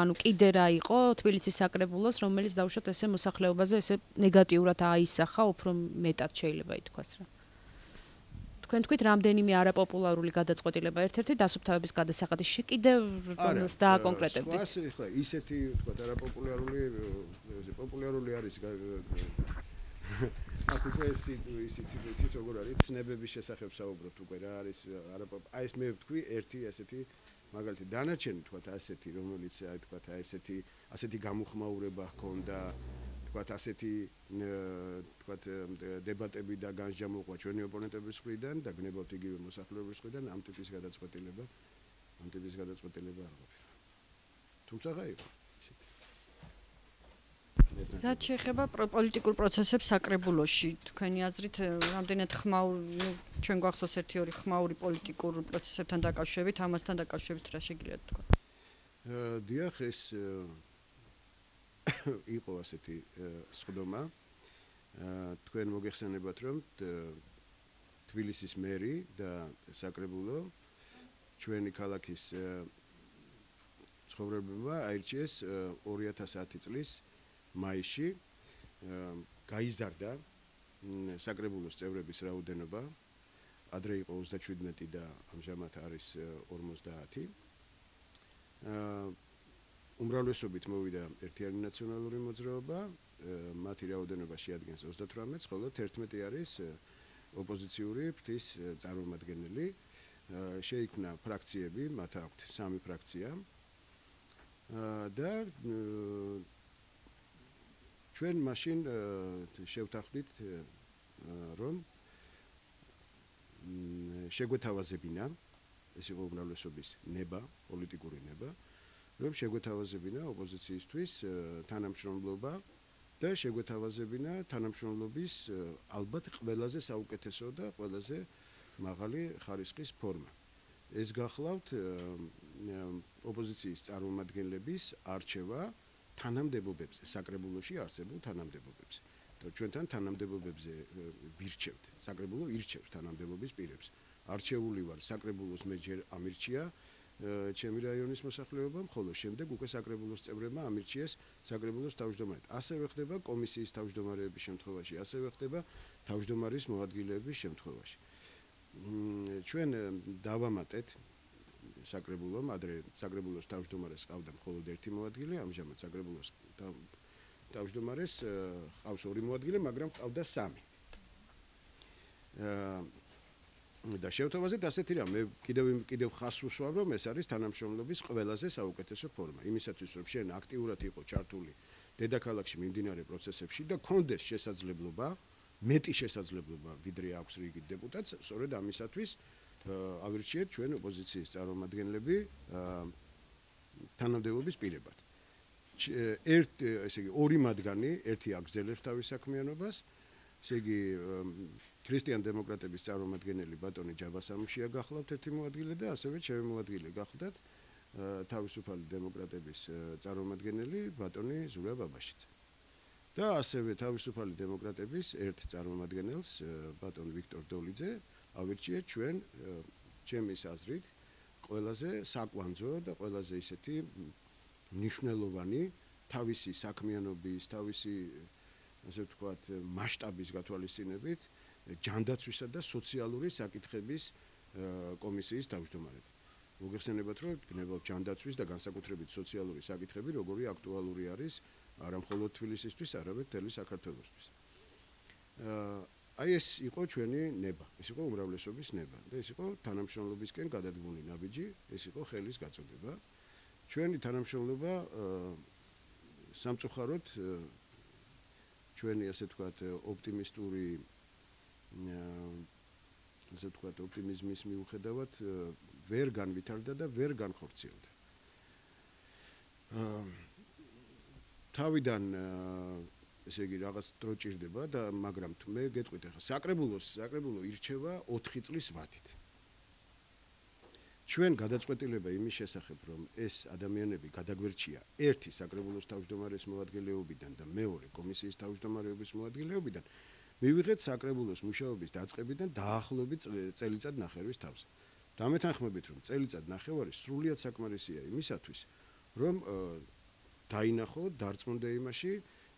ანუ კიდე რა იყო თბილისის საკრებულოს, რომელიც დავუშვათ ესე მოსახლეობაზე ესე ნეგატიურად აისახა, უფრო მეტად შეიძლება ითქვას რა. თქვენ თქვით რამდენიმე არაპოპულარული გადაწყვეტილება ერთ-ერთი დასუფთავების გადასახადის კიდევ რომელს დააკონკრეტებდით. ხო, ისეთი თქვა პოპულარული არის აქ უკვე ისიც როგორ არის ცნებების შესახებ საუბრობთ უკვე რა არის აი ეს მე ვთქვი ერთი ესეთი მაგალითად დანარჩენი თქვა ასეთი რომელიც აი თქვა ასეთი გამოხმაურება ჰქონდა თქვა ასეთი თქვა დებატები და განსჯამოყვა ჩვენი ოპონენტების მხრიდან და გნებავთ იგივე მოსახლეობის მხრიდან ამ ტიპის გადაწყვეტილება არ ყოფილა. თუმცა იყო ისეთი რაც შეეხება პოლიტიკურ პროცესებს საკრებულოში, თქვენი აზრით, რამდენად ჩვენ გვახსოვს 1-2 ხმაური პოლიტიკურ პროცესებთან დაკავშირებით, ამასთან დაკავშირებით რა შეგიძლიათ თქვა? დიახ, ეს იყო ასეთი სხდომა. თქვენ მოგეხსენებათ, რომ თბილისის მერი და საკრებულო ჩვენი ქალაქის ცხოვრება აირჩიეს 2010 წლის მაისში გაიზარდა საკრებულოს წევრების რაოდენობა ადრე იყო 37 და ამჟამად არის 50 უმრავლესობით მოვიდა ერთიანი ნაციონალური მოძრაობა მათი რაოდენობა შეადგენს 38-ს ხოლო 11 არის ოპოზიციური ფრთის წარმომადგენელი შეიქმნა ფრაქციები მათ აქვთ 3 ფრაქცია და ჩვენ მაშინ შევთანხმდით რომ შეგვეთავაზებინა ეს იყო უმრავლესობის ნება პოლიტიკური ნება რომ შეგვეთავაზებინა ოპოზიციისთვის თანამშრომლობა და შეგვეთავაზებინა თანამშრომლობის ალბათ ყველაზე საუკეთესო და ყველაზე მაღალი ხარისხის ფორმა ეს გახლავთ ოპოზიციის წარმომადგენლების არჩევა თანამდებობებზე საკრებულოში არსებულ თანამდებობებზე და ჩვენთან თანამდებობებზე ვირჩევთ საკრებულო ირჩევს თანამდებობის პირებს არჩეული ვარ საკრებულოს მე ჯერ ამირჩია ჩემი რაიონის მოსახლეობამ ხოლო შემდეგ უკვე საკრებულოს წევრებმა ამირჩიეს საკრებულოს თავმჯდომარედ ასევე ხდება კომისიის თავმჯდომარეების შემთხვევაში ასევე ხდება თავმჯდომარის მოადგილეების შემთხვევაში ჩვენ დავამატეთ საკრებულომ ადრე საკრებულოს თავმჯდომარეს ყავდა მხოლოდ ერთი მოადგილე ამჟამად საკრებულოს თავმჯდომარეს ყავს 2 მოადგილე მაგრამ ყავდა 3 და შევთავაზეთ ასეთი რამ მე კიდევ ხას უსვამ რომ ეს არის თანამშრომლობის ყველაზე საუკეთესო ფორმა იმისათვის რომ შენ აქტიურად იყო ჩართული დედაქალაქში მიმდინარე პროცესებში და კონდეს შესაძლებლობა მეტი შესაძლებლობა ვიდრე აქვს რიგით დეპუტატს სწორედ ამისათვის ავირჩიეთ ჩვენ ოპოზიციის წარმომადგენლები თანამდებობის პირებად ესე იგი 2 მათგანი ერთი აგზელებს თავის საქმიანობას ესე იგი ქრისტიან დემოკრატების წარმომადგენელი ბატონი ჯავასამუშია გახლავთ ერთი მოადგილე და ასევე ჩემი მოადგილე გახლდათ თავისუფალი დემოკრატების წარმომადგენელი ბატონი ზურაბ აბაშიძე და ასევე თავისუფალი დემოკრატების ერთ წარმომადგენელს ბატონ ვიქტორ დოლიძე ავირჩიეთ ჩვენ ჩემის აზრით ყველაზე საკვანძო და ყველაზე ისეთი მნიშვნელოვანი თავისი საქმიანობის თავისი ასე ვთქვათ მასშტაბის გათვალისწინებით ჯანდაცვისა და სოციალური საკითხების კომისიის თავმჯდომარედ. მოგეხსენებათ რომ გნებავთ ჯანდაცვის და განსაკუთრებით სოციალური საკითხები როგორი აქტუალური არის არა მხოლოდ თბილისისთვის, არამედ მთელი საქართველოსთვის. აი ეს იყო ჩვენი ნება, ეს იყო უმრავლესობის ნება და ეს იყო თანამშრომლობისკენ გადადგმული ნაბიჯი, ეს იყო ხელის გაწოდება. ჩვენი თანამშრომლობა სამწუხაროდ ჩვენი ასე ვთქვათ ოპტიმისტური ასე ვთქვათ ოპტიმიზმის მიუხედავად ვერ განვითარდა და ვერ განხორციელდა. თავიდან ესე იგი რაღაც დრო ჭირდება და მაგრამ მე გეტყვით ახლა საკრებულო ირჩევა 4 წლის ვადით. ჩვენ გადაწყვეტილება იმის შესახებ რომ ეს ადამიანები გადაგვერჩია ერთი საკრებულოს თავმჯდომარის მოადგილეობიდან და მეორე კომისიის თავმჯდომარეობის მოადგილეობიდან მივიღეთ საკრებულოს მუშაობის დაწყებიდან დაახლოებით წელიწად ნახევრის თავზე. დამეთანხმებით რომ წელიწად ნახევარი სრულიად საკმარისია იმისათვის რომ დაინახო, დარწმუნდა იმაში,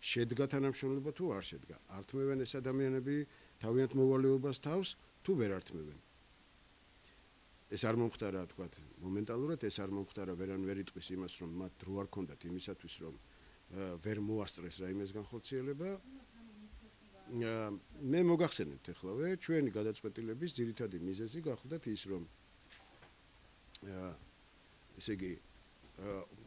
შედგა თანამშრომლობა თუ არ შედგა. ართმევენ ეს ადამიანები თავიანთ მოვალეობას თავს თუ ვერ ართმევენ. ეს არ მომხდარა, თქვათ, მომენტალურად ეს არ მომხდარა, ვერან ვერ იტყვის იმას, რომ მათ დრო არ ქონდათ იმისათვის, რომ ვერ მოასწრეს რაიმეს განხორციელება. მე მოგახსენებთ ახლავე, ჩვენი გადაწყვეტილების ძირითადი მიზეზი გახლდათ ის, რომ ესე იგი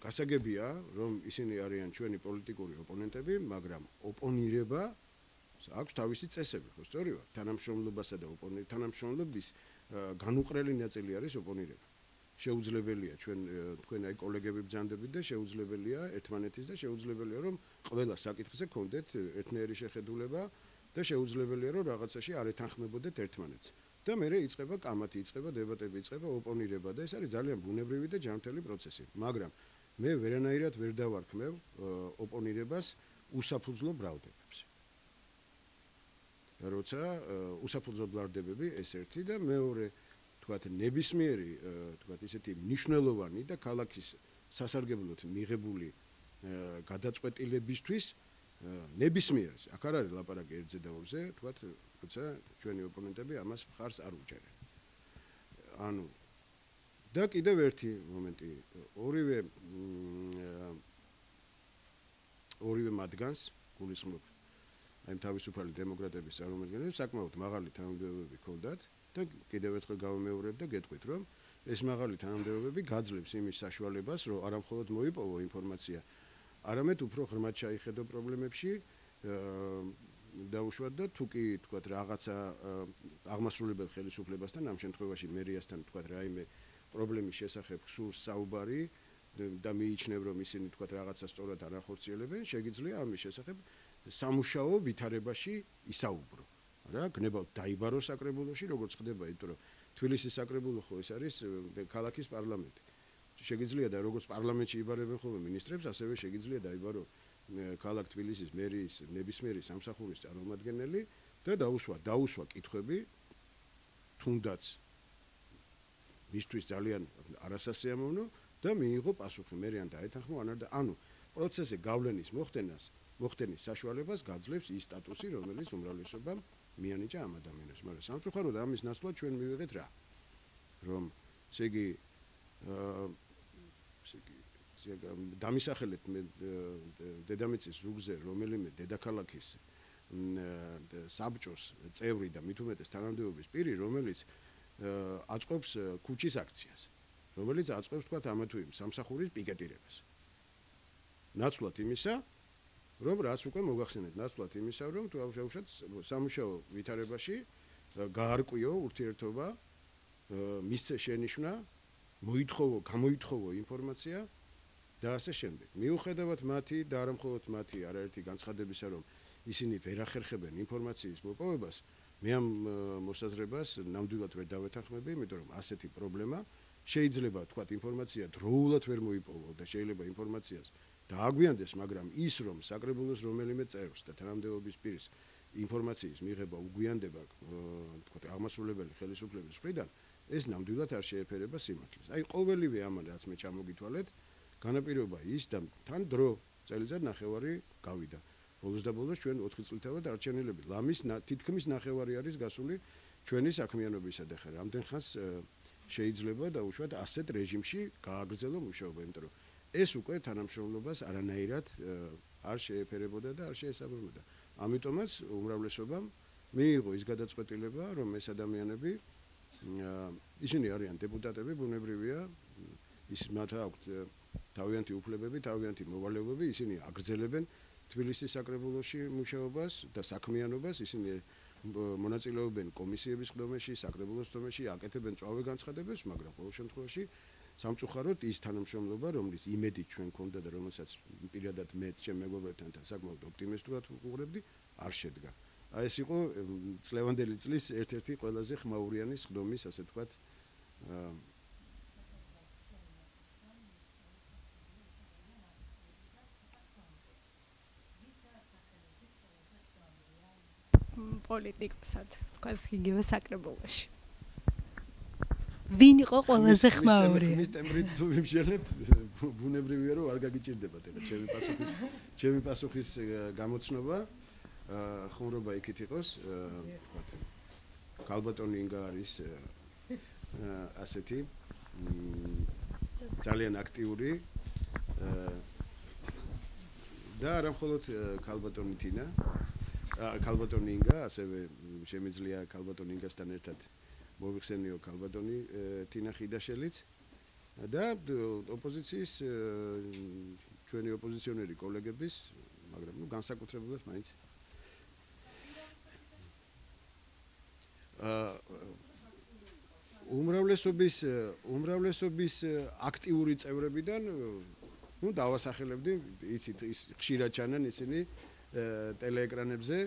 გასაგებია, რომ ისინი არიან ჩვენი პოლიტიკური ოპონენტები, მაგრამ ოპონირება აქვს თავისი წესები, ხო სწორია? თანამშრომლობასა და თანამშრომლობის განუყრელი ნაწილი არის ოპონირება. შეუძლებელია თქვენ აი კოლეგები ბრძანდებით და შეუძლებელია ერთმანეთის და შეუძლებელია რომ ყველა საკითხზე გქონდეთ ერთნაირი შეხედულება და შეუძლებელია რომ რაღაცაში არ ეთანხმებოდეთ ერთმანეთს. და მერე იწყება კამათი, იწყება დებატები, იწყება ოპონირება და ეს არის ძალიან ბუნებრივი და ჯანმრთელი პროცესი. მაგრამ მე ვერანაირად ვერ დავარქმევ ოპონირებას უსაფუძვლო ბრალდებებს. როცა უსაფუძვლო ბრალდებები ეს ერთი და მეორე თქვათ ნებისმიერი თქვათ ისეთი მნიშვნელოვანი და ქალაქის სასარგებლოდ მიღებული გადაწყვეტილებისთვის ნებისმიერს აქ არ არის ლაპარაკი ერთზე და ორზე თქვათ როცა ჩვენი ოპონენტები ამას მხარს არ უჭერენ. ანუ და კიდევ ერთი მომენტი ორივე მათგანს გულისხმობ აი თავისუფალი დემოკრატების წარმომადგენლებს საკმაოდ მაღალი თანამდებობები ჰქონდათ და კიდევ ერთხელ გავამეორებ და გეტყვით რომ ეს მაღალი თანამდებობები გაძლევს იმის საშუალებას რომ არა მხოლოდ მოიპოვო ინფორმაცია არამედ უფრო ღრმად ჩაიხედო პრობლემებში დაუშვათ და თუ კი თქვათ რაღაცა აღმასრულებელ ხელისუფლებასთან ამ შემთხვევაში მერიასთან თქვათ რაიმე პრობლემის შესახებ სურს საუბარი და მიიჩნევ რომ ისინი თქვათ რაღაცა სწორად არ ახორციელებენ შეგიძლია ამის შესახებ სამუშაო ვითარებაში ისაუბრო რა გნებავთ დაიბარო საკრებულოში როგორც ხდება იმიტომ რომ თბილისის საკრებულო ხო ეს არის ქალაქის პარლამენტი შეგიძლია და როგორც პარლამენტში იბარებენ ხოლმე მინისტრებს ასევე შეგიძლია დაიბარო ქალაქ თბილისის მერიის ნებისმიერი სამსახურის წარმომადგენელი და დაუსვა კითხვები თუნდაც მისთვის ძალიან არასასიამოვნო და მიიღო პასუხი მერიან დაეთანხმო ანუ პროცესზე გავლენის მოხდენის საშუალებას გაძლევს ის სტატუსი რომელიც უმრავლესობამ მიანიჭა ამ ადამიანებს მაგრამ სამწუხაროდ ამის ნაცვლად ჩვენ მივიღეთ რა რომ ესე იგი დამისახელეთ მე დედამიწის ზურგზე რომელიმე დედაქალაქის საბჭოს წევრი და მით უმეტეს თანამდებობის პირი რომელიც აწყობს ქუჩის აქციას რომელიც აწყობს თქვა ამა თუ იმ სამსახურის პიკეტირებას ნაცვლად იმისა რომ რაც უკვე მოგახსენეთ ნაცვლად იმისა რომ თუ აუშვათ სამუშაო ვითარებაში გაარკვიო ურთიერთობა მისცე შენიშვნა გამოითხოვო ინფორმაცია და ასე შემდეგ. მიუხედავად მათი და არა მხოლოდ მათი არაერთი განცხადებისა, რომ ისინი ვერ ახერხებენ ინფორმაციის მოპოვებას, მე ამ მოსაზრებას ნამდვილად ვერ დავეთანხმები, იმიტომ რომ ასეთი პრობლემა შეიძლება თქვათ ინფორმაცია დროულად ვერ მოიპოვო და შეიძლება ინფორმაციას დააგვიანდეს, მაგრამ ის რომ საკრებულოს რომელიმე წევრს და თანამდებობის პირის ინფორმაციის მიღება უგვიანდება თქვათ აღმასრულებელი ხელისუფლების მხრიდან, ეს ნამდვილად არ შეეფერება სიმართლეს. აი ყოველივე ამან რაც მე ჩამოგითვალეთ განაპირობა ის და თან დრო წელიწად ნახევარი გავიდა. ბოლოს და ბოლოს ჩვენ 4 წლითავად არჩევნილები ლამის თითქმის ნახევარი არის გასული ჩვენი საქმიანობისა და ხა რამდენ ხანს შეიძლება დაუშვათ ასეთ რეჟიმში გააგრძელო მუშაობა, იმიტომ რომ ეს უკვე თანამშრომლობას არანაირად არ შეეფერებოდა და არ შეესაბამებოდა. ამიტომაც უმრავლესობამ მიიღო ის გადაწყვეტილება, რომ ეს ადამიანები ისინი არიან დეპუტატები, ბუნებრივია, ის მათ აქვთ თავიანთი უფლებები, თავიანთი მოვალეობები, ისინი აგრძელებენ თბილისის საკრებულოში მუშაობას და საქმიანობას, ისინი მონაწილეობენ კომისიების ხდომაში, საკრებულოს ხდომაში, აკეთებენ წვავე განცხადებებს, მაგრამ ყოველ შემთხვევაში სამწუხაროდ ის თანამშრომლობა, რომლის იმედი ჩვენ გქონდა და რომელსაც პირადად მე ჩემ მეგობრებთან საკმაოდ ოპტიმისტურად ვუყურებდი, არ შედგა. ეს იყო წლევანდელი წლის ერთ-ერთი ყველაზე ხმაურიანი ხდომის, ასე ვთქვათ, პოლიტიკოსად, თქვათ იგივე საკრებულოში. ვინ იყო ყველაზე ხმაური? მის ტემბრით თუ ვიმშელებთ, ბუნებრივია რომ არ გაგიჭირდებათ ეხლა ჩემი პასუხის გამოცნობა, ხუმრობა იქით იყოს, ვთქვათ, ქალბატონი ინგა არის ასეთი ძალიან აქტიური და არა მხოლოდ ქალბატონი თინა, ქალბატონი ინგა, ასევე შემიძლია ქალბატონი ინგასთან ერთად მოვიხსენიო ქალბატონი თინა ხიდაშელიც და ოპოზიციის ჩვენი ოპოზიციონერი კოლეგების, მაგრამ განსაკუთრებულად მაინც უმრავლესობის აქტიური წევრებიდან დავასახელებდი, იცით, ის ხშირად ჩანან ისინი ტელეეკრანებზე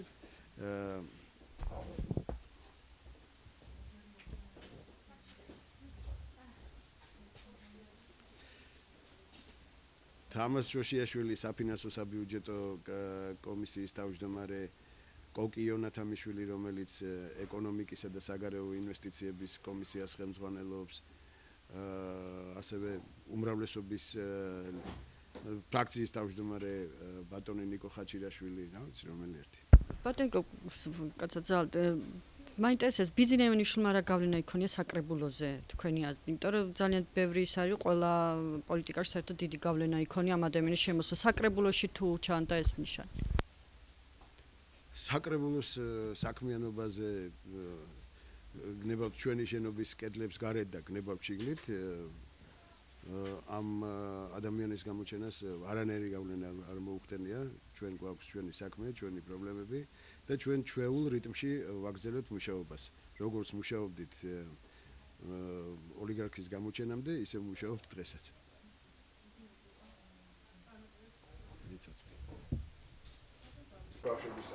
თამას ჯოშიაშვილი საფინანსო საბიუჯეტო კომისიის თავმჯდომარე კოკი იონათამიშვილი, რომელიც ეკონომიკისა და საგარეო ინვესტიციების კომისიას ხელმძღვანელობს, ასევე უმრავლესობის ფრაქციის თავმჯდომარე ბატონი ნიკო ხაჩირაშვილი, რა ვიცი რომელი ერთი. ბატონიკო, კაცო ძალიან მაინტერესებს ბიზნესმენიშვილმა რა გავლენა იქონია საკრებულოზე თქვენი აზრით, იმიტომ რომ ძალიან ბევრი ის არის, ყველა პოლიტიკაში საერთოდ დიდი გავლენა იქონია ამ ადამიანის შემოსვლა. საკრებულოში თუ ჩანდა ეს ნიშანი? საკრებულოს საქმიანობაზე გნებავთ ჩვენი შენობის კედლებს გარეთ და გნებავთ შიგნით ამ ადამიანის გამოჩენას არანაირი გავლენა არ მოუხდენია, ჩვენ გვაქვს ჩვენი საქმე, ჩვენი პრობლემები და ჩვენ ჩვეულ რიტმში ვაგრძელებთ მუშაობას. როგორც მუშაობდით ოლიგარქის გამოჩენამდე, ისე მუშაობთ დღესაც. ბავშვების